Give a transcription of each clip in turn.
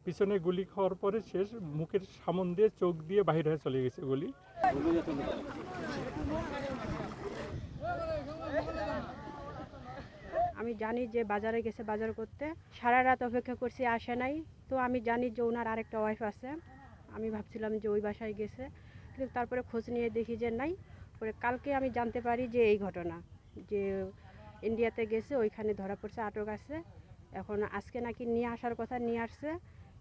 পিছনে গুলি খাওয়ার পরে শেষ মুখের সামন দিয়ে চোখ দিয়ে বাহির হয়ে চলে গেছে গুলি। আমি জানি যে বাজারে গেছে বাজার করতে, সারা রাত অপেক্ষা করছি, আসে নাই। তো আমি জানি যে ওনার আরেকটা ওয়াইফ আছে, আমি ভাবছিলাম যে ওই বাসায় গেছে, কিন্তু তারপরে খোঁজ নিয়ে দেখি যে নাই। পরে কালকে আমি জানতে পারি যে এই ঘটনা, যে ইন্ডিয়াতে গেছে, ওইখানে ধরা পড়ছে, আটক আছে। এখন আজকে নাকি নিয়ে আসার কথা, নিয়ে আসছে।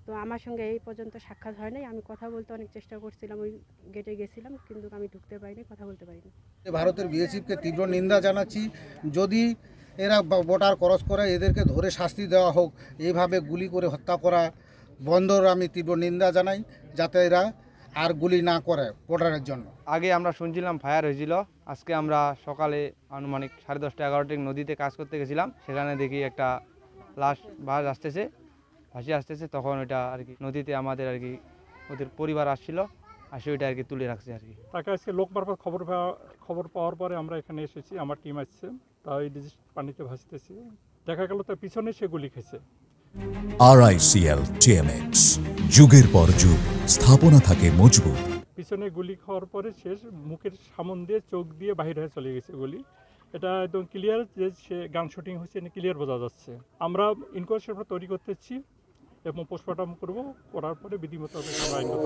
তো আমার সঙ্গে এই পর্যন্ত সাক্ষাৎ হয় নাই। আমি কথা বলতে অনেক চেষ্টা করছিলাম, ওই গেটে গেছিলাম, কিন্তু আমি ঢুকতে পারিনি, কথা বলতে পারিনি। ভারতের বিএসএফকে তীব্র নিন্দা জানাচ্ছি। যদি এরা বর্ডার ক্রস করে, এদেরকে ধরে শাস্তি দেওয়া হোক। এইভাবে গুলি করে হত্যা করা বন্ধর আমি তীব্র নিন্দা জানাই, যাতে এরা আর গুলি না করে বর্ডারের জন্য। আগে আমরা শুনছিলাম ফায়ার হয়েছিল, আজকে আমরা সকালে আনুমানিক 10:30 11টায় নদীতে কাজ করতে গেছিলাম, সেখানে দেখি একটা লাশ ভাসি আসতেছে। তখন ওইটা আর কি নদীতে আমাদের আর কি ওদের পরিবার আসছিল, আসে ওইটা আর কি তুলে রাখছে আর কি। তাকে আজকে লোক মারফত খবর পাওয়ার পরে আমরা এখানে এসেছি, আমার টিম আসছে, তাই পানিতে ভাসতেছি, দেখা গেল তার পিছনে সে গুলি খেয়েছে। RICL TMX, যুগের পর যুগ স্থাপনা থাকে মজবুত। পিছনে গুলি খাওয়ার পরে শেষ মুখের সামন দিয়ে চোখ দিয়ে বাহির হয়ে চলে গেছে গুলি। এটা একদম ক্লিয়ার যে সে গান শুটিং হয়েছে, ক্লিয়ার বোঝা যাচ্ছে। আমরা ইনকোয়ারি তৈরি করতেছি এবং পোস্টমর্টম করার পরে বিধি মোতাবেক আমরা আইনগত